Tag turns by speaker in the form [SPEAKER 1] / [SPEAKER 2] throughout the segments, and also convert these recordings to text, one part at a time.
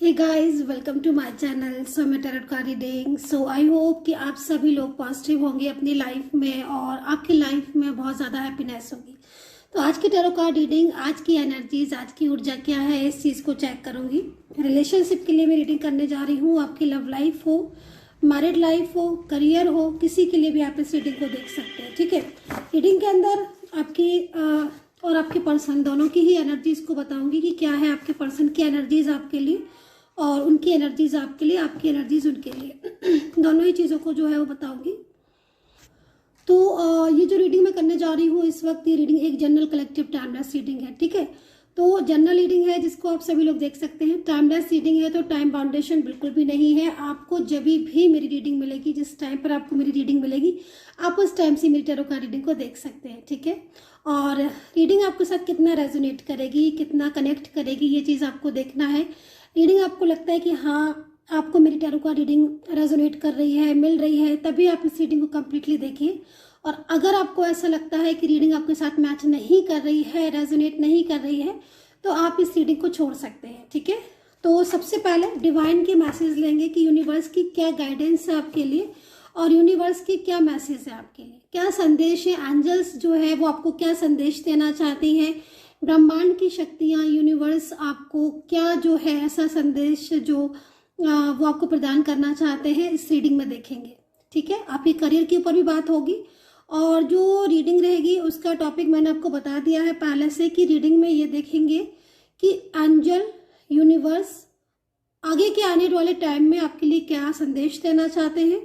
[SPEAKER 1] Hey guys, welcome to my channel so मैं tarot card reading. So I hope कि आप सभी लोग पॉजिटिव होंगे अपनी लाइफ में और आपकी लाइफ में बहुत ज़्यादा हैप्पीनेस होगी। तो आज की टैरोट कार्ड रीडिंग, आज की एनर्जीज, आज की ऊर्जा क्या है, इस चीज़ को चेक करूंगी। रिलेशनशिप के लिए मैं रीडिंग करने जा रही हूँ। आपकी लव लाइफ हो, मैरिड लाइफ हो, करियर हो, किसी के लिए भी आप इस रीडिंग को देख सकते हैं। ठीक है, रीडिंग के अंदर आपकी और आपके पर्सन दोनों की ही एनर्जीज को बताऊंगी कि क्या है आपके पर्सन की एनर्जीज आपके लिए और उनकी एनर्जीज आपके लिए, आपकी एनर्जीज उनके लिए दोनों ही चीज़ों को जो है वो बताऊंगी। तो ये जो रीडिंग मैं करने जा रही हूँ इस वक्त, ये रीडिंग एक जनरल कलेक्टिव टाइमलेस रीडिंग है। ठीक है, तो जनरल रीडिंग है जिसको आप सभी लोग देख सकते हैं। टाइमलेस रीडिंग है तो टाइम बाउंडेशन बिल्कुल भी नहीं है। आपको जब भी मेरी रीडिंग मिलेगी, जिस टाइम पर आपको मेरी रीडिंग मिलेगी, आप उस टाइम से मेरी टैरो कार्ड रीडिंग को देख सकते हैं। ठीक है, और रीडिंग आपके साथ कितना रेजोनेट करेगी, कितना कनेक्ट करेगी, ये चीज़ आपको देखना है। रीडिंग आपको लगता है कि हाँ आपको मेरी टैरो कार्ड रीडिंग रेजोनेट कर रही है, मिल रही है, तभी आप इस रीडिंग को कम्प्लीटली देखिए। और अगर आपको ऐसा लगता है कि रीडिंग आपके साथ मैच नहीं कर रही है, रेजोनेट नहीं कर रही है, तो आप इस रीडिंग को छोड़ सकते हैं। ठीक है, तो सबसे पहले डिवाइन के मैसेज लेंगे कि यूनिवर्स की क्या गाइडेंस है आपके लिए और यूनिवर्स की क्या मैसेज है आपके लिए, क्या संदेश है। एंजल्स जो है वो आपको क्या संदेश देना चाहती हैं, ब्रह्मांड की शक्तियाँ, यूनिवर्स आपको क्या जो है ऐसा संदेश जो वो आपको प्रदान करना चाहते हैं, इस रीडिंग में देखेंगे। ठीक है, आपके करियर के ऊपर भी बात होगी और जो रीडिंग रहेगी उसका टॉपिक मैंने आपको बता दिया है पहले से कि रीडिंग में ये देखेंगे कि एंजल, यूनिवर्स आगे के आने वाले टाइम में आपके लिए क्या संदेश देना चाहते हैं,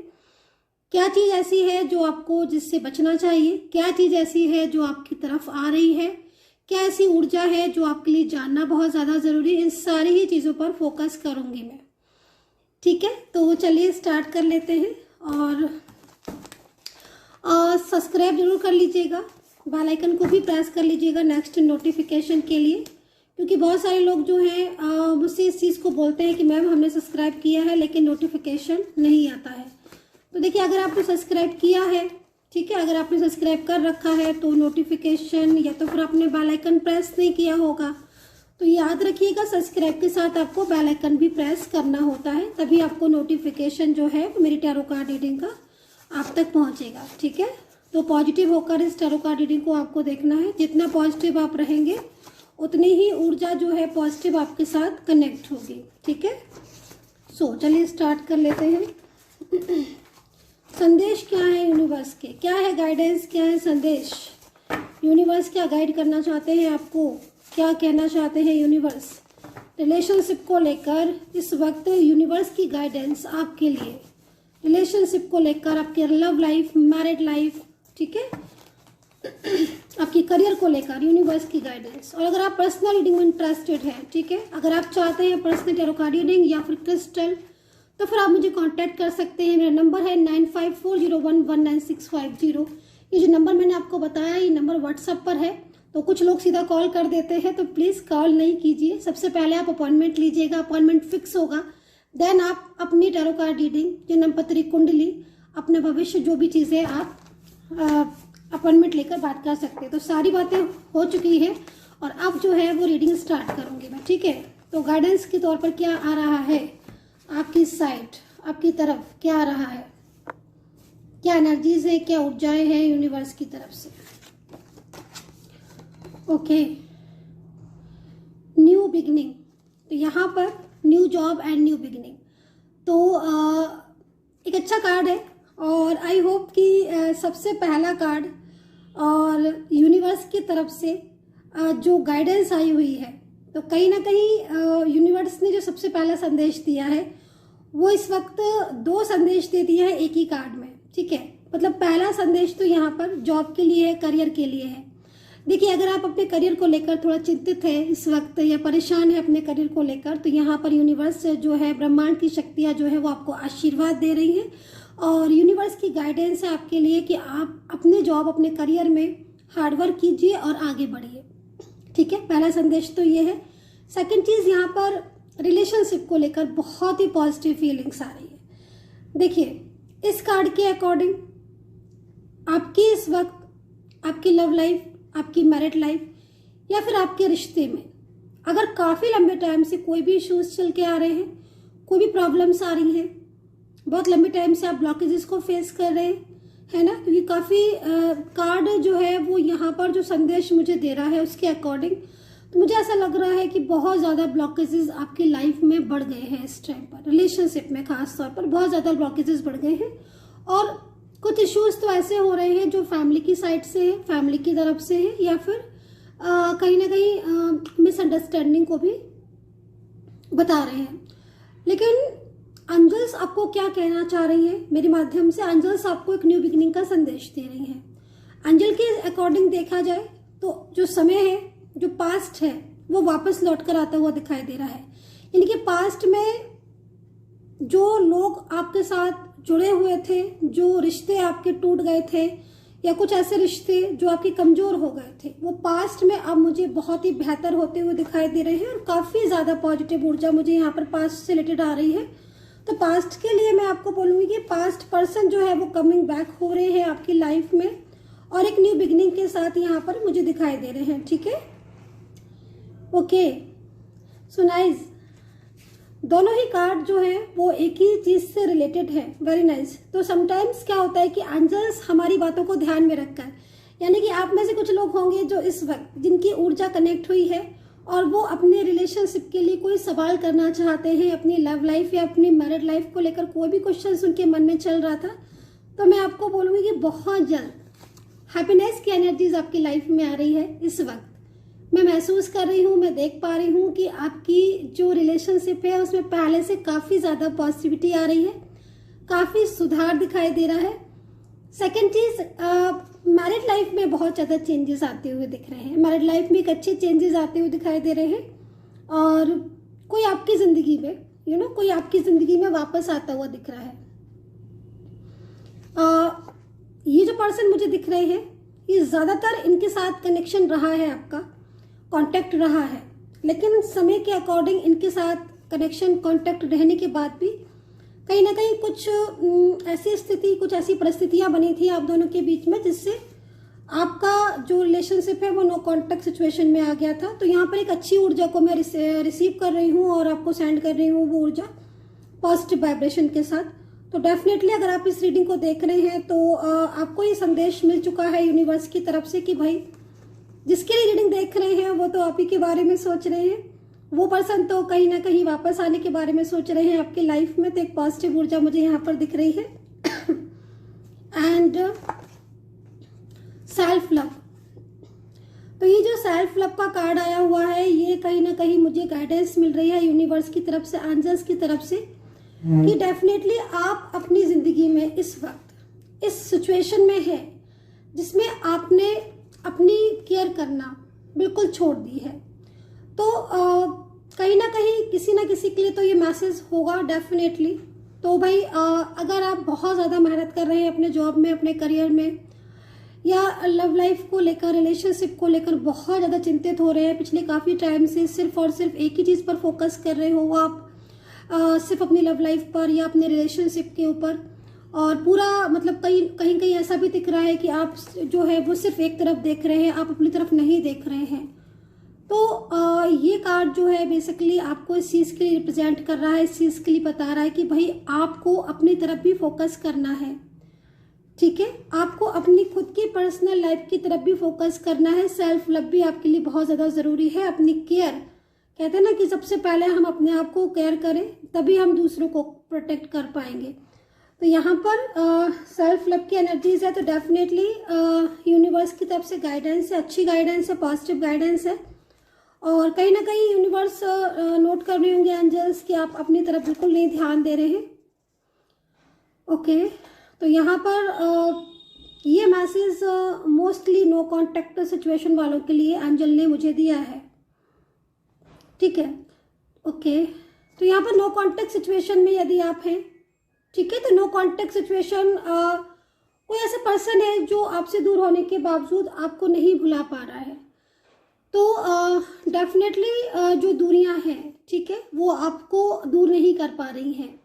[SPEAKER 1] क्या चीज़ ऐसी है जो आपको जिससे बचना चाहिए, क्या चीज़ ऐसी है जो आपकी तरफ आ रही है, क्या ऐसी ऊर्जा है जो आपके लिए जानना बहुत ज़्यादा ज़रूरी है। इन सारी ही चीज़ों पर फोकस करूँगी मैं। ठीक है, तो चलिए स्टार्ट कर लेते हैं। और सब्सक्राइब जरूर कर लीजिएगा, बेल आइकन को भी प्रेस कर लीजिएगा नेक्स्ट नोटिफिकेशन के लिए, क्योंकि बहुत सारे लोग जो हैं मुझसे इस चीज़ को बोलते हैं कि मैम हमने सब्सक्राइब किया है लेकिन नोटिफिकेशन नहीं आता है। तो देखिए, अगर आपने सब्सक्राइब किया है, ठीक है, अगर आपने सब्सक्राइब कर रखा है तो नोटिफिकेशन या तो फिर आपने बेल आइकन प्रेस नहीं किया होगा, तो याद रखिएगा सब्सक्राइब के साथ आपको बेल आइकन भी प्रेस करना होता है, तभी आपको नोटिफिकेशन जो है मेरी टैरो कार्ड रीडिंग का आप तक पहुंचेगा। ठीक है, तो पॉजिटिव होकर इस टैरो कार्ड रीडिंग को आपको देखना है। जितना पॉजिटिव आप रहेंगे उतनी ही ऊर्जा जो है पॉजिटिव आपके साथ कनेक्ट होगी। ठीक है, सो चलिए स्टार्ट कर लेते हैं। संदेश क्या है यूनिवर्स के, क्या है गाइडेंस, क्या है संदेश, यूनिवर्स क्या गाइड करना चाहते हैं आपको, क्या कहना चाहते हैं यूनिवर्स रिलेशनशिप को लेकर। इस वक्त यूनिवर्स की गाइडेंस आपके लिए रिलेशनशिप को लेकर, आपके लव लाइफ, मैरिड लाइफ, ठीक है, आपकी करियर को लेकर यूनिवर्स की गाइडेंस। और अगर आप पर्सनल रीडिंग में इंटरेस्टेड हैं, ठीक है, अगर आप चाहते हैं पर्सनल टैरो कार्ड रीडिंग या फिर क्रिस्टल, तो फिर आप मुझे कांटेक्ट कर सकते हैं। मेरा नंबर है 9540119650। ये जो नंबर मैंने आपको बताया, ये नंबर व्हाट्सएप पर है। तो कुछ लोग सीधा कॉल कर देते हैं, तो प्लीज़ कॉल नहीं कीजिए। सबसे पहले आप अपॉइंटमेंट लीजिएगा, अपॉइंटमेंट फिक्स होगा, देन आप अपनी टैरो कार्ड रीडिंग, जन्मपत्री, कुंडली, अपने भविष्य, जो भी चीज़ें आप अपॉइंटमेंट लेकर बात कर सकते हैं। तो सारी बातें हो चुकी है और अब जो है वो रीडिंग स्टार्ट करूँगी मैं। ठीक है, तो गाइडेंस के तौर पर क्या आ रहा है आपकी साइड, आपकी तरफ क्या आ रहा है, क्या एनर्जीज है, क्या ऊर्जाएं हैं यूनिवर्स की तरफ से। ओके, न्यू बिगनिंग, तो यहाँ पर new job and new beginning, तो एक अच्छा कार्ड है। और आई होप कि सबसे पहला कार्ड और यूनिवर्स की तरफ से जो गाइडेंस आई हुई है, तो कहीं ना कहीं यूनिवर्स ने जो सबसे पहला संदेश दिया है वो इस वक्त दो संदेश दे दिया है एक ही कार्ड में। ठीक है, मतलब पहला संदेश तो यहाँ पर जॉब के लिए है, करियर के लिए है। देखिए, अगर आप अपने करियर को लेकर थोड़ा चिंतित है इस वक्त या परेशान है अपने करियर को लेकर, तो यहाँ पर यूनिवर्स जो है, ब्रह्मांड की शक्तियाँ जो है वो आपको आशीर्वाद दे रही हैं और यूनिवर्स की गाइडेंस है आपके लिए कि आप अपने जॉब, अपने करियर में हार्डवर्क कीजिए और आगे बढ़िए। ठीक है, पहला संदेश तो ये है। सेकेंड चीज़, यहाँ पर रिलेशनशिप को लेकर बहुत ही पॉजिटिव फीलिंग्स आ रही है। देखिए, इस कार्ड के अकॉर्डिंग आपकी इस वक्त आपकी लव लाइफ, आपकी मैरिड लाइफ या फिर आपके रिश्ते में अगर काफ़ी लंबे टाइम से कोई भी इश्यूज चल के आ रहे हैं, कोई भी प्रॉब्लम्स आ रही हैं, बहुत लंबे टाइम से आप ब्लॉकेजेस को फेस कर रहे हैं, है ना, क्योंकि काफ़ी कार्ड जो है वो यहाँ पर जो संदेश मुझे दे रहा है उसके अकॉर्डिंग तो मुझे ऐसा लग रहा है कि बहुत ज़्यादा ब्लॉकेजेस आपकी लाइफ में बढ़ गए हैं इस टाइम पर, रिलेशनशिप में खास तौर पर बहुत ज़्यादा ब्लॉकेजेस बढ़ गए हैं। और कुछ इश्यूज तो ऐसे हो रहे हैं जो फैमिली की साइड से है, फैमिली की तरफ से है, या फिर कहीं ना कहीं मिसअंडरस्टैंडिंग को भी बता रहे हैं। लेकिन एंजल्स आपको क्या कहना चाह रही हैं मेरे माध्यम से? एंजल्स आपको एक न्यू बिगिनिंग का संदेश दे रही हैं। एंजल के अकॉर्डिंग देखा जाए तो जो समय है, जो पास्ट है, वो वापस लौट कर आता हुआ दिखाई दे रहा है। यानी कि पास्ट में जो लोग आपके साथ जुड़े हुए थे, जो रिश्ते आपके टूट गए थे, या कुछ ऐसे रिश्ते जो आपके कमजोर हो गए थे, वो पास्ट में अब मुझे बहुत ही बेहतर होते हुए दिखाई दे रहे हैं। और काफ़ी ज़्यादा पॉजिटिव ऊर्जा मुझे यहाँ पर पास्ट से रिलेटेड आ रही है। तो पास्ट के लिए मैं आपको बोलूँगी कि पास्ट पर्सन जो है वो कमिंग बैक हो रहे हैं आपकी लाइफ में, और एक न्यू बिगिनिंग के साथ यहाँ पर मुझे दिखाई दे रहे हैं। ठीक है, ओके, सो नाइस। दोनों ही कार्ड जो है वो एक ही चीज से रिलेटेड है, वेरी नाइस। तो समटाइम्स क्या होता है कि एंजल्स हमारी बातों को ध्यान में रखकर, यानी कि आप में से कुछ लोग होंगे जो इस वक्त जिनकी ऊर्जा कनेक्ट हुई है और वो अपने रिलेशनशिप के लिए कोई सवाल करना चाहते हैं, अपनी लव लाइफ या अपनी मैरिड लाइफ को लेकर कोई भी क्वेश्चन उनके मन में चल रहा था, तो मैं आपको बोलूँगी कि बहुत जल्द हैप्पीनेस की एनर्जीज आपकी लाइफ में आ रही है। इस वक्त मैं महसूस कर रही हूँ, मैं देख पा रही हूँ कि आपकी जो रिलेशनशिप है उसमें पहले से काफ़ी ज़्यादा पॉजिटिविटी आ रही है, काफ़ी सुधार दिखाई दे रहा है। सेकेंड चीज़, मैरिड लाइफ में बहुत ज़्यादा चेंजेस आते हुए दिख रहे हैं। मैरिड लाइफ में एक अच्छे चेंजेस आते हुए दिखाई दे रहे हैं, और कोई आपकी ज़िंदगी में कोई आपकी ज़िंदगी में वापस आता हुआ दिख रहा है। ये जो पर्सन मुझे दिख रहे हैं, ये ज़्यादातर इनके साथ कनेक्शन रहा है, आपका कांटेक्ट रहा है, लेकिन समय के अकॉर्डिंग इनके साथ कनेक्शन कांटेक्ट रहने के बाद भी कहीं ना कहीं कुछ ऐसी स्थिति, कुछ ऐसी परिस्थितियां बनी थी आप दोनों के बीच में जिससे आपका जो रिलेशनशिप है वो नो कांटेक्ट सिचुएशन में आ गया था। तो यहाँ पर एक अच्छी ऊर्जा को मैं रिसीव कर रही हूँ और आपको सेंड कर रही हूँ वो ऊर्जा पॉजिटिव वाइब्रेशन के साथ। तो डेफिनेटली अगर आप इस रीडिंग को देख रहे हैं तो आपको ये संदेश मिल चुका है यूनिवर्स की तरफ से कि भाई जिसके लिए रीडिंग देख रहे हैं वो तो आप ही के बारे में सोच रहे हैं, वो पर्सन तो कहीं ना कहीं वापस आने के बारे में सोच रहे हैं आपकी लाइफ में। तो एक पॉजिटिव ऊर्जा मुझे यहाँ पर दिख रही है। एंड सेल्फ लव, तो ये जो सेल्फ लव का कार्ड आया हुआ है, ये कहीं ना कहीं मुझे गाइडेंस मिल रही है यूनिवर्स की तरफ से, एंजल्स की तरफ से, कि डेफिनेटली आप अपनी जिंदगी में इस वक्त इस सिचुएशन में है जिसमें आपने अपनी केयर करना बिल्कुल छोड़ दी है। तो कहीं ना कहीं किसी ना किसी के लिए तो ये मैसेज होगा डेफिनेटली। तो भाई अगर आप बहुत ज़्यादा मेहनत कर रहे हैं अपने जॉब में, अपने करियर में, या लव लाइफ को लेकर, रिलेशनशिप को लेकर बहुत ज़्यादा चिंतित हो रहे हैं पिछले काफ़ी टाइम से, सिर्फ और सिर्फ एक ही चीज़ पर फोकस कर रहे हो आप, सिर्फ अपनी लव लाइफ पर या अपने रिलेशनशिप के ऊपर, और पूरा मतलब कहीं कहीं ऐसा भी दिख रहा है कि आप जो है वो सिर्फ एक तरफ देख रहे हैं, आप अपनी तरफ नहीं देख रहे हैं। तो ये कार्ड जो है बेसिकली आपको इस चीज़ के लिए रिप्रेजेंट कर रहा है, इस चीज़ के लिए बता रहा है कि भाई आपको अपनी तरफ भी फोकस करना है। ठीक है, आपको अपनी खुद की पर्सनल लाइफ की तरफ भी फोकस करना है। सेल्फ लव भी आपके लिए बहुत ज़्यादा ज़रूरी है। अपनी केयर, कहते हैं ना कि सबसे पहले हम अपने आप को केयर करें तभी हम दूसरों को प्रोटेक्ट कर पाएंगे। तो यहाँ पर सेल्फ लव की एनर्जीज है, तो डेफिनेटली यूनिवर्स की तरफ से गाइडेंस है, अच्छी गाइडेंस है, पॉजिटिव गाइडेंस है। और कहीं ना कहीं यूनिवर्स नोट कर रहे होंगे एंजल्स कि आप अपनी तरफ बिल्कुल नहीं ध्यान दे रहे हैं। ओके, तो यहाँ पर ये message mostly no contact situation वालों के लिए एंजल ने मुझे दिया है। ठीक है, ओके, तो यहाँ पर नो कॉन्टेक्ट सिचुएशन में यदि आप हैं, ठीक है, तो नो कॉन्टेक्ट सिचुएशन, कोई ऐसा पर्सन है जो आपसे दूर होने के बावजूद आपको नहीं भुला पा रहा है। तो डेफिनेटली जो दूरियां हैं, ठीक है, वो आपको दूर नहीं कर पा रही हैं।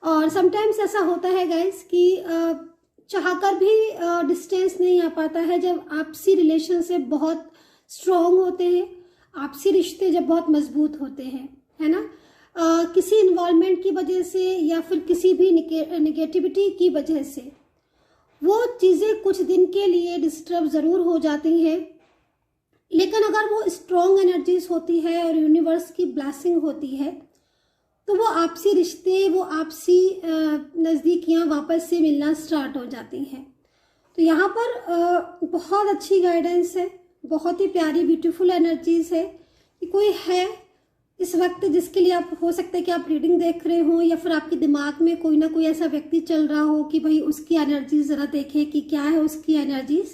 [SPEAKER 1] और समटाइम्स ऐसा होता है गाइस कि चाहकर भी डिस्टेंस नहीं आ पाता है। जब आपसी रिलेशनशिप बहुत स्ट्रॉन्ग होते हैं, आपसी रिश्ते जब बहुत मजबूत होते हैं, है ना, किसी इन्वॉल्वमेंट की वजह से या फिर किसी भी निगेटिविटी की वजह से वो चीज़ें कुछ दिन के लिए डिस्टर्ब ज़रूर हो जाती हैं, लेकिन अगर वो स्ट्रॉन्ग एनर्जीज होती है और यूनिवर्स की ब्लेसिंग होती है तो वो आपसी रिश्ते, वो आपसी नज़दीकियाँ वापस से मिलना स्टार्ट हो जाती हैं। तो यहाँ पर बहुत अच्छी गाइडेंस है, बहुत ही प्यारी ब्यूटीफुल एनर्जीज है कि कोई है इस वक्त जिसके लिए आप, हो सकता है कि आप रीडिंग देख रहे हो या फिर आपके दिमाग में कोई ना कोई ऐसा व्यक्ति चल रहा हो कि भाई उसकी एनर्जीज ज़रा देखें कि क्या है उसकी एनर्जीज।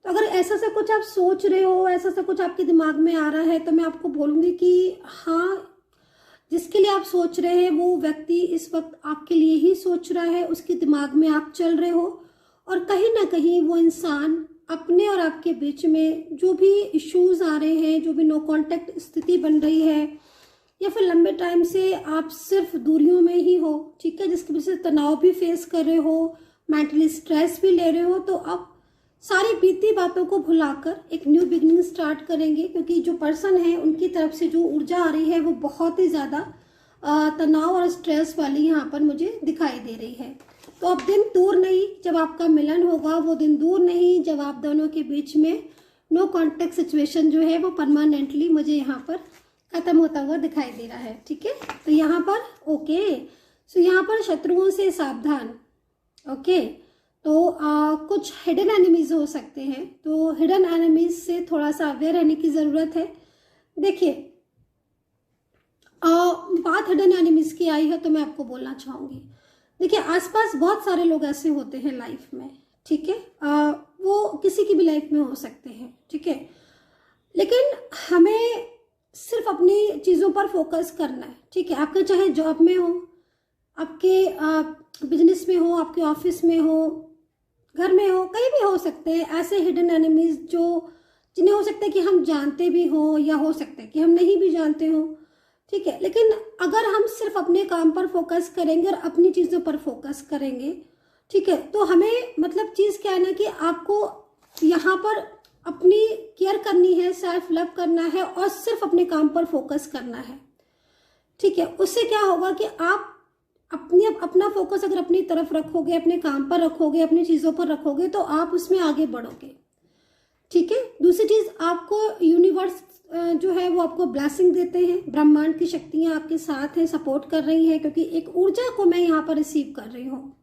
[SPEAKER 1] तो अगर ऐसा सा कुछ आप सोच रहे हो, ऐसा सा कुछ आपके दिमाग में आ रहा है, तो मैं आपको बोलूँगी कि हाँ, जिसके लिए आप सोच रहे हैं वो व्यक्ति इस वक्त आपके लिए ही सोच रहा है, उसके दिमाग में आप चल रहे हो, और कहीं ना कहीं वो इंसान अपने और आपके बीच में जो भी इश्यूज आ रहे हैं, जो भी नो कांटेक्ट स्थिति बन रही है, या फिर लंबे टाइम से आप सिर्फ दूरियों में ही हो, ठीक है, जिसकी वजह से तनाव भी फेस कर रहे हो, मेंटली स्ट्रेस भी ले रहे हो, तो आप सारी बीती बातों को भुलाकर एक न्यू बिगनिंग स्टार्ट करेंगे, क्योंकि जो पर्सन है उनकी तरफ से जो ऊर्जा आ रही है वो बहुत ही ज़्यादा तनाव और स्ट्रेस वाली यहाँ पर मुझे दिखाई दे रही है। तो अब दिन दूर नहीं जब आपका मिलन होगा, वो दिन दूर नहीं जब आप दोनों के बीच में नो कॉन्टेक्ट सिचुएशन जो है वो परमानेंटली मुझे यहाँ पर खत्म होता हुआ दिखाई दे रहा है, ठीक है। तो यहाँ पर ओके, सो यहाँ पर शत्रुओं से सावधान, ओके। तो कुछ हिडन एनिमीज हो सकते हैं, तो हिडन एनिमीज से थोड़ा सा अवेयर रहने की ज़रूरत है। देखिए, बात हिडन एनिमीज की आई है तो मैं आपको बोलना चाहूँगी, देखिए आसपास बहुत सारे लोग ऐसे होते हैं लाइफ में, ठीक है, वो किसी की भी लाइफ में हो सकते हैं, ठीक है, लेकिन हमें सिर्फ अपनी चीज़ों पर फोकस करना है, ठीक है। आपके चाहे जॉब में हो, आपके बिजनेस में हो, आपके ऑफिस में हो, घर में हो, कहीं भी हो सकते हैं ऐसे हिडन एनिमीज जो जिन्हें हो सकता है कि हम जानते भी हो या हो सकता है कि हम नहीं भी जानते हो, ठीक है। लेकिन अगर हम सिर्फ अपने काम पर फोकस करेंगे और अपनी चीज़ों पर फोकस करेंगे, ठीक है, तो हमें मतलब चीज़ क्या है ना कि आपको यहाँ पर अपनी केयर करनी है, सेल्फ लव करना है और सिर्फ अपने काम पर फोकस करना है, ठीक है। उससे क्या होगा कि आप अपना फोकस अगर अपनी तरफ रखोगे, अपने काम पर रखोगे, अपनी चीज़ों पर रखोगे, तो आप उसमें आगे बढ़ोगे, ठीक है। दूसरी चीज़, आपको यूनिवर्स जो है वो आपको ब्लेसिंग देते हैं, ब्रह्मांड की शक्तियाँ आपके साथ हैं, सपोर्ट कर रही हैं, क्योंकि एक ऊर्जा को मैं यहाँ पर रिसीव कर रही हूँ,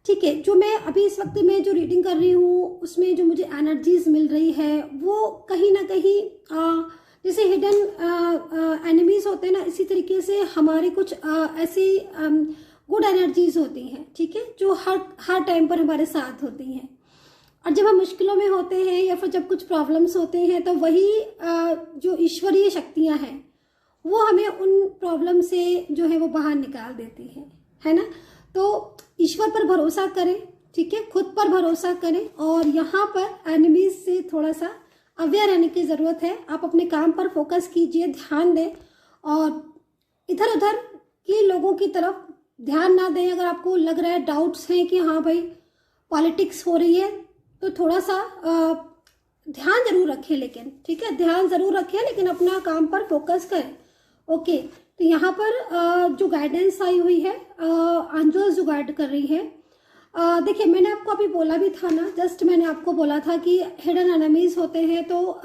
[SPEAKER 1] ठीक है। जो मैं अभी इस वक्त में जो रीडिंग कर रही हूँ उसमें जो मुझे एनर्जीज मिल रही है वो कहीं ना कहीं जैसे हिडन एनिमीज होते हैं ना, इसी तरीके से हमारे कुछ ऐसी गुड एनर्जीज होती हैं, ठीक है, जो हर टाइम पर हमारे साथ होती हैं। और जब हम मुश्किलों में होते हैं या फिर जब कुछ प्रॉब्लम्स होते हैं तो वही जो ईश्वरीय शक्तियाँ हैं वो हमें उन प्रॉब्लम से जो है वो बाहर निकाल देती हैं, है ना। तो ईश्वर पर भरोसा करें, ठीक है, खुद पर भरोसा करें, और यहाँ पर एनिमीज से थोड़ा सा अवेयर रहने की ज़रूरत है। आप अपने काम पर फोकस कीजिए, ध्यान दें, और इधर उधर के लोगों की तरफ ध्यान ना दें। अगर आपको लग रहा है, डाउट्स हैं कि हाँ भाई पॉलिटिक्स हो रही है, तो थोड़ा सा ध्यान जरूर रखें, लेकिन ठीक है, ध्यान ज़रूर रखें, लेकिन अपना काम पर फोकस करें, ओके। तो यहाँ पर जो गाइडेंस आई हुई है, एंजल्स जो गाइड कर रही है, देखिए मैंने आपको अभी बोला भी था ना, जस्ट मैंने आपको बोला था कि हिडन एनिमीज होते हैं, तो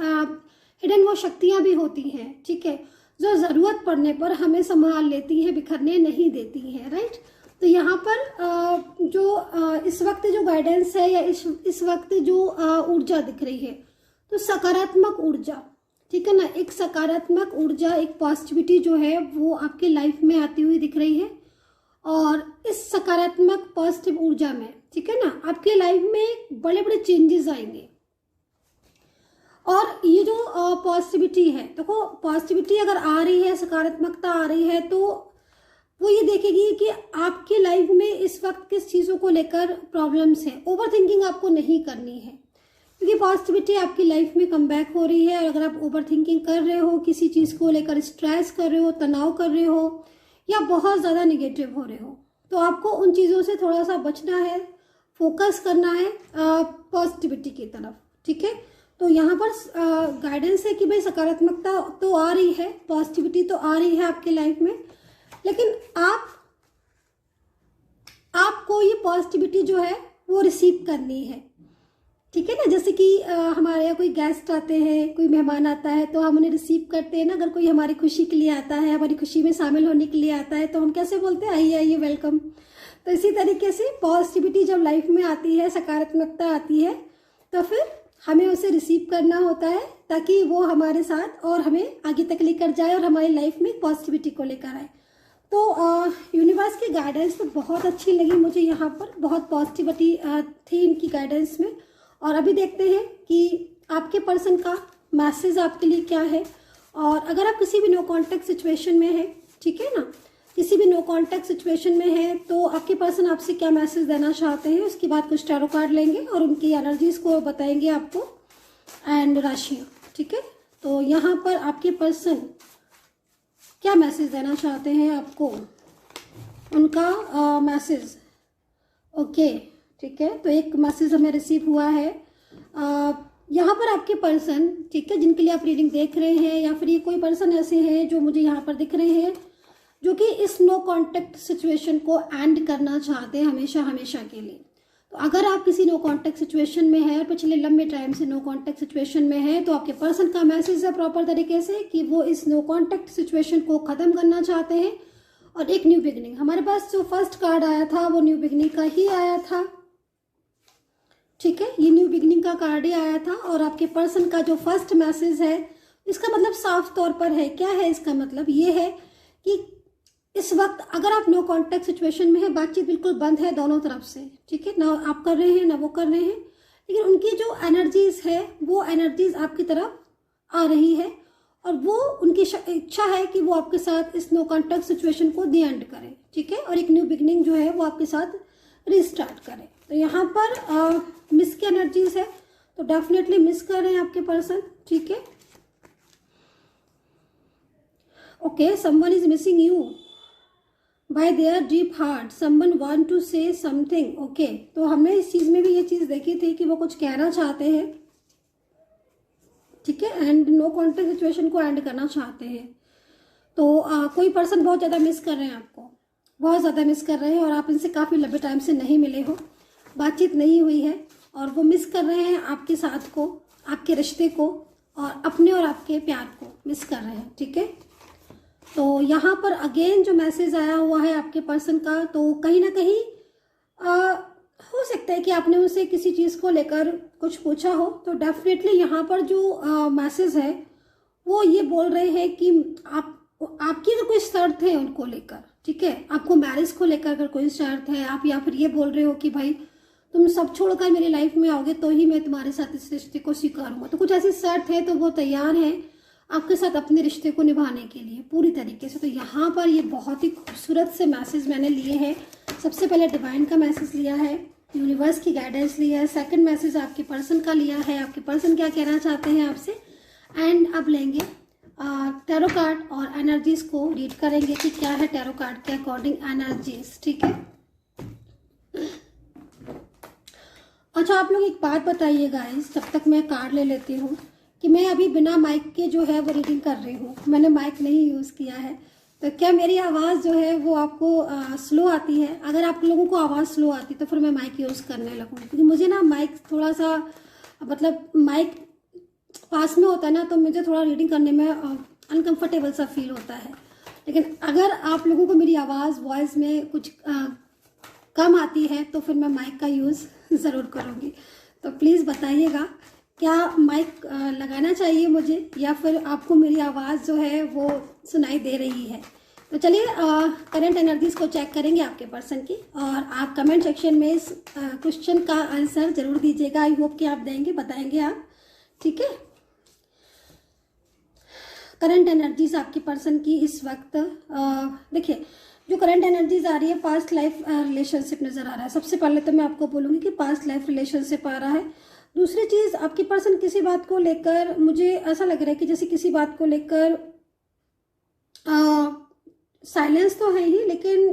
[SPEAKER 1] हिडन वो शक्तियाँ भी होती हैं, ठीक है, जो ज़रूरत पड़ने पर हमें संभाल लेती हैं, बिखरने नहीं देती हैं, राइट। तो यहाँ पर जो इस वक्त जो गाइडेंस है या इस वक्त जो ऊर्जा दिख रही है, तो सकारात्मक ऊर्जा, ठीक है ना, एक सकारात्मक ऊर्जा, एक पॉजिटिविटी जो है वो आपके लाइफ में आती हुई दिख रही है। और इस सकारात्मक पॉजिटिव ऊर्जा में, ठीक है ना, आपके लाइफ में बड़े बड़े चेंजेस आएंगे। और ये जो पॉजिटिविटी है, देखो पॉजिटिविटी अगर आ रही है, सकारात्मकता आ रही है, तो वो ये देखेगी कि आपके लाइफ में इस वक्त किस चीज़ों को लेकर प्रॉब्लम्स हैं। ओवर थिंकिंग आपको नहीं करनी है, क्योंकि पॉजिटिविटी आपकी लाइफ में कम बैक हो रही है। और अगर आप ओवर थिंकिंग कर रहे हो, किसी चीज़ को लेकर स्ट्रेस कर रहे हो, तनाव कर रहे हो, या बहुत ज़्यादा निगेटिव हो रहे हो, तो आपको उन चीज़ों से थोड़ा सा बचना है, फोकस करना है पॉजिटिविटी की तरफ, ठीक है। तो यहाँ पर गाइडेंस है कि भाई सकारात्मकता तो आ रही है, पॉजिटिविटी तो आ रही है आपके लाइफ में, लेकिन आपको ये पॉजिटिविटी जो है वो रिसीव करनी है, ठीक है ना। जैसे कि हमारे यहाँ कोई गेस्ट आते हैं, कोई मेहमान आता है तो हम उन्हें रिसीव करते हैं ना। अगर कोई हमारी खुशी के लिए आता है, हमारी खुशी में शामिल होने के लिए आता है, तो हम कैसे बोलते हैं, आइए आइए, वेलकम। तो इसी तरीके से पॉजिटिविटी जब लाइफ में आती है, सकारात्मकता आती है, तो फिर हमें उसे रिसीव करना होता है ताकि वो हमारे साथ और हमें आगे तक लेकर जाए और हमारी लाइफ में पॉजिटिविटी को लेकर आए। तो यूनिवर्स की गाइडेंस तो बहुत अच्छी लगी मुझे, यहाँ पर बहुत पॉजिटिविटी थी इनकी गाइडेंस में। और अभी देखते हैं कि आपके पर्सन का मैसेज आपके लिए क्या है। और अगर आप किसी भी नो कॉन्टैक्ट सिचुएशन में हैं, ठीक है ना, किसी भी नो कॉन्टैक्ट सिचुएशन में है, तो आपके पर्सन आपसे क्या मैसेज देना चाहते हैं, उसके बाद कुछ टैरो कार्ड लेंगे और उनकी एनर्जीज को बताएंगे आपको एंड राशियाँ, ठीक है। तो यहाँ पर आपके पर्सन क्या मैसेज देना चाहते हैं आपको, उनका मैसेज, ओके, ठीक है। तो एक मैसेज हमें रिसीव हुआ है यहाँ पर आपके पर्सन, ठीक है, जिनके लिए आप रीडिंग देख रहे हैं, या फिर ये कोई पर्सन ऐसे हैं जो मुझे यहाँ पर दिख रहे हैं जो कि इस नो कॉन्टैक्ट सिचुएशन को एंड करना चाहते हैं हमेशा हमेशा के लिए। तो अगर आप किसी नो कॉन्टैक्ट सिचुएशन में है और पिछले लंबे टाइम से नो कॉन्टैक्ट सिचुएशन में है, तो आपके पर्सन का मैसेज है प्रॉपर तरीके से कि वो इस नो कॉन्टैक्ट सिचुएशन को ख़त्म करना चाहते हैं और एक न्यू बिगनिंग। हमारे पास जो फर्स्ट कार्ड आया था वो न्यू बिगनिंग का ही आया था, ठीक है, ये न्यू बिगनिंग का कार्ड ही आया था। और आपके पर्सन का जो फर्स्ट मैसेज है, इसका मतलब साफ तौर पर है, क्या है इसका मतलब, ये है कि इस वक्त अगर आप नो कॉन्टैक्ट सिचुएशन में है, बातचीत बिल्कुल बंद है दोनों तरफ से, ठीक है, ना आप कर रहे हैं ना वो कर रहे हैं, लेकिन उनकी जो एनर्जीज है वो एनर्जीज आपकी तरफ आ रही है और वो उनकी इच्छा है कि वो आपके साथ इस नो कॉन्टैक्ट सिचुएशन को दी एंड करें, ठीक है, और एक न्यू बिगनिंग जो है वो आपके साथ रिस्टार्ट करें। तो यहाँ पर मिस की एनर्जीज है, तो डेफिनेटली मिस कर रहे हैं आपके पर्सन, ठीक है। Okay, someone is missing you by their deep heart, someone want to say something, okay. तो हमने इस चीज में भी ये चीज देखी थी कि वो कुछ कहना चाहते हैं, ठीक है, एंड नो कॉन्टैक्ट सिचुएशन को एंड करना चाहते हैं। तो कोई पर्सन बहुत ज़्यादा मिस कर रहे हैं आपको, बहुत ज़्यादा मिस कर रहे हैं, और आप इनसे काफ़ी लंबे टाइम से नहीं मिले हो, बातचीत नहीं हुई है, और वो मिस कर रहे हैं आपके साथ को, आपके रिश्ते को, और अपने और आपके प्यार को मिस कर रहे हैं, ठीक है। तो यहाँ पर अगेन जो मैसेज आया हुआ है आपके पर्सन का, तो कहीं ना कहीं हो सकता है कि आपने उनसे किसी चीज़ को लेकर कुछ पूछा हो। तो डेफिनेटली यहाँ पर जो मैसेज है वो ये बोल रहे हैं कि आपकी तो कोई शर्त है उनको लेकर, ठीक है, आपको मैरिज को लेकर अगर कोई शर्त है, आप या फिर ये बोल रहे हो कि भाई तुम सब छोड़कर मेरी लाइफ में आओगे तो ही मैं तुम्हारे साथ इस रिश्ते को स्वीकारूंगा, तो कुछ ऐसी शर्त है, तो वो तैयार है आपके साथ अपने रिश्ते को निभाने के लिए पूरी तरीके से। तो यहाँ पर ये बहुत ही खूबसूरत से मैसेज मैंने लिए हैं। सबसे पहले डिवाइन का मैसेज लिया है, यूनिवर्स की गाइडेंस लिया है, सेकंड मैसेज आपके पर्सन का लिया है, आपके पर्सन क्या कहना चाहते हैं आपसे, एंड अब लेंगे टैरो कार्ड और एनर्जीज को रीड करेंगे कि क्या है टैरो कार्ड के अकॉर्डिंग एनर्जीज, ठीक है। अच्छा, आप लोग एक बात बताइए गाइस, जब तक मैं कार्ड ले लेती हूँ, कि मैं अभी बिना माइक के जो है वो रीडिंग कर रही हूँ, मैंने माइक नहीं यूज़ किया है, तो क्या मेरी आवाज़ जो है वो आपको स्लो आती है? अगर आप लोगों को आवाज़ स्लो आती तो फिर मैं माइक यूज़ करने लगूँ, क्योंकि मुझे ना माइक थोड़ा सा, मतलब माइक पास में होता है ना, तो मुझे थोड़ा रीडिंग करने में अनकंफर्टेबल सा फील होता है। लेकिन अगर आप लोगों को मेरी आवाज़ वॉइस में कुछ कम आती है तो फिर मैं माइक का यूज़ ज़रूर करूँगी। तो प्लीज़ बताइएगा, क्या माइक लगाना चाहिए मुझे, या फिर आपको मेरी आवाज़ जो है वो सुनाई दे रही है? तो चलिए करंट एनर्जीज को चेक करेंगे आपके पर्सन की, और आप कमेंट सेक्शन में इस क्वेश्चन का आंसर जरूर दीजिएगा। आई होप कि आप देंगे, बताएंगे आप, ठीक है। करंट एनर्जीज आपके पर्सन की इस वक्त, देखिए जो करंट एनर्जीज आ रही है, पास्ट लाइफ रिलेशनशिप नज़र आ रहा है। सबसे पहले तो मैं आपको बोलूँगी कि पास्ट लाइफ रिलेशनशिप आ रहा है। दूसरी चीज़, आपकी पर्सन किसी बात को लेकर, मुझे ऐसा लग रहा है कि जैसे किसी बात को लेकर साइलेंस तो है ही, लेकिन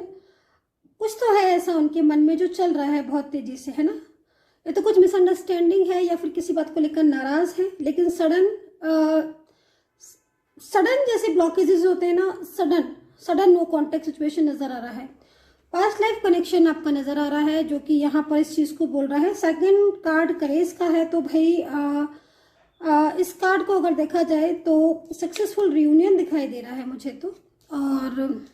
[SPEAKER 1] कुछ तो है ऐसा उनके मन में जो चल रहा है बहुत तेज़ी से, है ना। ये तो कुछ मिसअंडरस्टैंडिंग है या फिर किसी बात को लेकर नाराज है, लेकिन सडन जैसे ब्लॉकेजेस होते हैं ना, सडन नो कॉन्टेक्ट सिचुएशन नजर आ रहा है। पास्ट लाइफ कनेक्शन आपका नजर आ रहा है जो कि यहाँ पर इस चीज को बोल रहा है। सेकंड कार्ड करेज का है, तो भाई इस कार्ड को अगर देखा जाए तो सक्सेसफुल रियूनियन दिखाई दे रहा है मुझे तो, और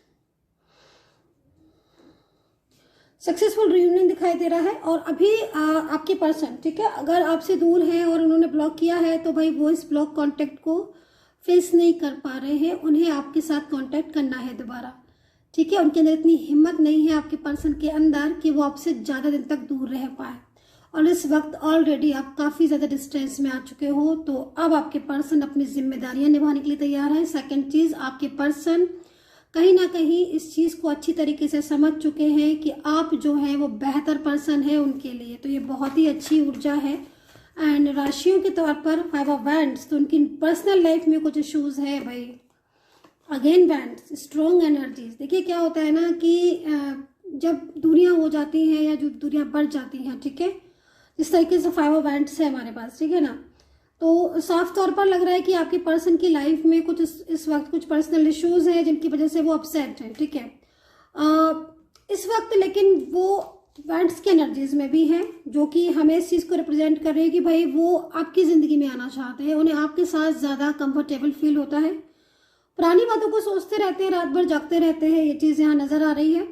[SPEAKER 1] सक्सेसफुल रियूनियन दिखाई दे रहा है। और अभी आपके पर्सन, ठीक है, अगर आपसे दूर है और उन्होंने ब्लॉक किया है तो भाई वो इस ब्लॉक कॉन्टेक्ट को फेस नहीं कर पा रहे हैं, उन्हें आपके साथ कांटेक्ट करना है दोबारा, ठीक है। उनके अंदर इतनी हिम्मत नहीं है आपके पर्सन के अंदर कि वो आपसे ज़्यादा दिन तक दूर रह पाए, और इस वक्त ऑलरेडी आप काफ़ी ज़्यादा डिस्टेंस में आ चुके हो। तो अब आपके पर्सन अपनी जिम्मेदारियां निभाने के लिए तैयार है। सेकंड चीज़, आपके पर्सन कहीं ना कहीं इस चीज़ को अच्छी तरीके से समझ चुके हैं कि आप जो है वो बेहतर पर्सन है उनके लिए, तो ये बहुत ही अच्छी ऊर्जा है। एंड राशियों के तौर पर 5 ऑफ वैंड्स, तो उनकी पर्सनल लाइफ में कुछ इश्यूज है भाई। Again wands, strong energies. देखिए क्या होता है ना कि जब दूरियां हो जाती हैं या जो दूरियां बढ़ जाती हैं, ठीक है, इस तरीके से 5 ऑफ वैंड्स है हमारे पास, ठीक है ना, तो साफ तौर पर लग रहा है कि आपके पर्सन की लाइफ में कुछ इस वक्त कुछ पर्सनल इश्यूज हैं जिनकी वजह से वो अपसेट है, ठीक है, इस वक्त। लेकिन वो वैंड्स की एनर्जीज में भी हैं जो कि हमें इस चीज़ को रिप्रेजेंट कर रही है कि भाई वो आपकी ज़िंदगी में आना चाहते हैं, उन्हें आपके साथ ज़्यादा कंफर्टेबल फील होता है। पुरानी बातों को सोचते रहते हैं, रात भर जागते रहते हैं, ये चीज़ यहाँ नज़र आ रही है।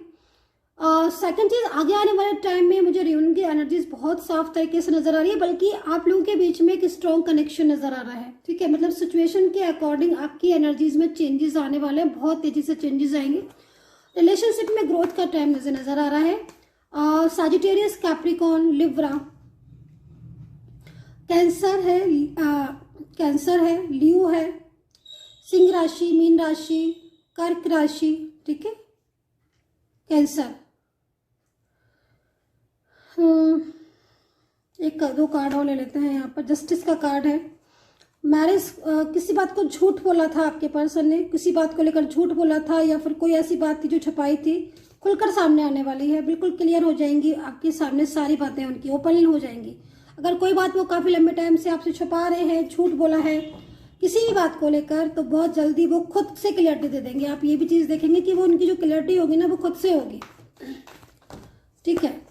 [SPEAKER 1] सेकंड चीज़, आगे आने वाले टाइम में मुझे रियूनियन की एनर्जीज बहुत साफ तरीके से नजर आ रही है, बल्कि आप लोगों के बीच में एक स्ट्रॉन्ग कनेक्शन नजर आ रहा है, ठीक है। मतलब सिचुएशन के अकॉर्डिंग आपकी एनर्जीज में चेंजेस आने वाले हैं, बहुत तेजी से चेंजेस आएंगे। रिलेशनशिप में ग्रोथ का टाइम नजर आ रहा है। सजिटेरियस, कैप्रिकॉर्न, लिब्रा, कैंसर है, लियो है, सिंह राशि, मीन राशि, कर्क राशि, ठीक है, कैंसर। एक दो कार्ड और ले लेते हैं। यहाँ पर जस्टिस का कार्ड है। मैरिज, किसी बात को झूठ बोला था आपके पर्सन ने, किसी बात को लेकर झूठ बोला था या फिर कोई ऐसी बात थी जो छुपाई थी, खुलकर सामने आने वाली है, बिल्कुल क्लियर हो जाएंगी आपके सामने, सारी बातें उनकी ओपनली हो जाएंगी। अगर कोई बात वो काफ़ी लंबे टाइम से आपसे छुपा रहे हैं, झूठ बोला है किसी भी बात को लेकर, तो बहुत जल्दी वो खुद से क्लियरिटी दे देंगे। आप ये भी चीज़ देखेंगे कि वो उनकी जो क्लियरिटी होगी ना वो खुद से होगी, ठीक है।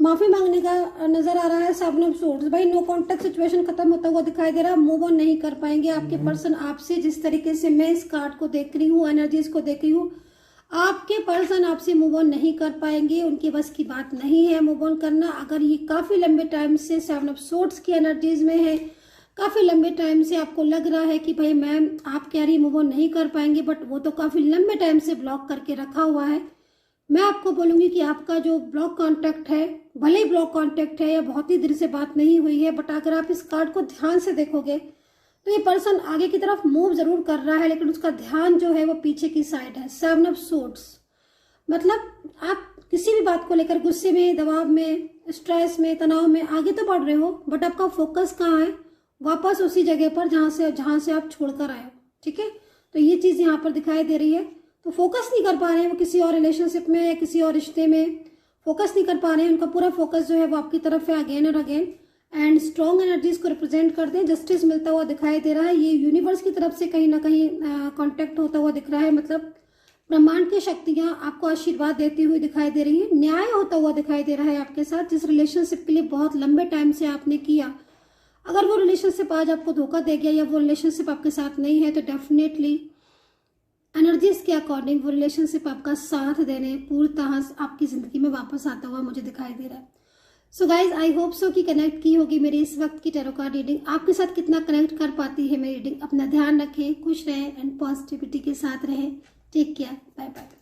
[SPEAKER 1] माफ़ी मांगने का नजर आ रहा है। 7 ऑफ सोर्ड्स, भाई नो कॉन्टेक्ट सिचुएशन खत्म होता हुआ दिखाई दे रहा है, मूव ऑन नहीं कर पाएंगे आपके पर्सन आपसे। जिस तरीके से मैं इस कार्ड को देख रही हूँ, एनर्जीज को देख रही हूँ, आपके पर्सन आपसे मूव ऑन नहीं कर पाएंगे, उनकी बस की बात नहीं है मूव ऑन करना। अगर ये काफ़ी लंबे टाइम से 7 ऑफ सोर्ड्स की एनर्जीज में है, काफ़ी लंबे टाइम से आपको लग रहा है कि भाई मैम आप कह रही मूव ऑन नहीं कर पाएंगे, बट वो तो काफ़ी लंबे टाइम से ब्लॉक करके रखा हुआ है। मैं आपको बोलूँगी कि आपका जो ब्लॉक कॉन्टैक्ट है, भले ही ब्लॉक कॉन्टैक्ट है या बहुत ही देर से बात नहीं हुई है, बट अगर आप इस कार्ड को ध्यान से देखोगे तो ये पर्सन आगे की तरफ मूव जरूर कर रहा है, लेकिन उसका ध्यान जो है वो पीछे की साइड है। 7 ऑफ सोर्ड्स, मतलब आप किसी भी बात को लेकर गुस्से में, दबाव में, स्ट्रेस में, तनाव में आगे तो बढ़ रहे हो, बट आपका फोकस कहाँ है? वापस उसी जगह पर जहाँ से आप छोड़कर आए हो, ठीक है। तो ये चीज़ यहाँ पर दिखाई दे रही है। तो फोकस नहीं कर पा रहे हैं वो किसी और रिलेशनशिप में या किसी और रिश्ते में, फोकस नहीं कर पा रहे हैं, उनका पूरा फोकस जो है वो आपकी तरफ है अगेन और अगेन। एंड स्ट्रॉन्ग एनर्जीज को रिप्रेजेंट करते हैं। जस्टिस मिलता हुआ दिखाई दे रहा है। ये यूनिवर्स की तरफ से कहीं ना कहीं कांटेक्ट होता हुआ दिख रहा है, मतलब ब्रह्मांड की शक्तियां आपको आशीर्वाद देती हुई दिखाई दे रही है। न्याय होता हुआ दिखाई दे रहा है आपके साथ। जिस रिलेशनशिप के लिए बहुत लंबे टाइम से आपने किया, अगर वो रिलेशनशिप आज आपको धोखा दे गया या वो रिलेशनशिप आपके साथ नहीं है, तो डेफिनेटली एनर्जीज के अकॉर्डिंग वो रिलेशनशिप आपका साथ देने पूर्णतः आपकी जिंदगी में वापस आता हुआ मुझे दिखाई दे रहा है। So guys, I hope so कि कनेक्ट की होगी मेरी इस वक्त की टैरो कार्ड रीडिंग। आपके साथ कितना कनेक्ट कर पाती है मेरी रीडिंग। अपना ध्यान रखें, खुश रहें एंड पॉजिटिविटी के साथ रहें। Take care, bye bye.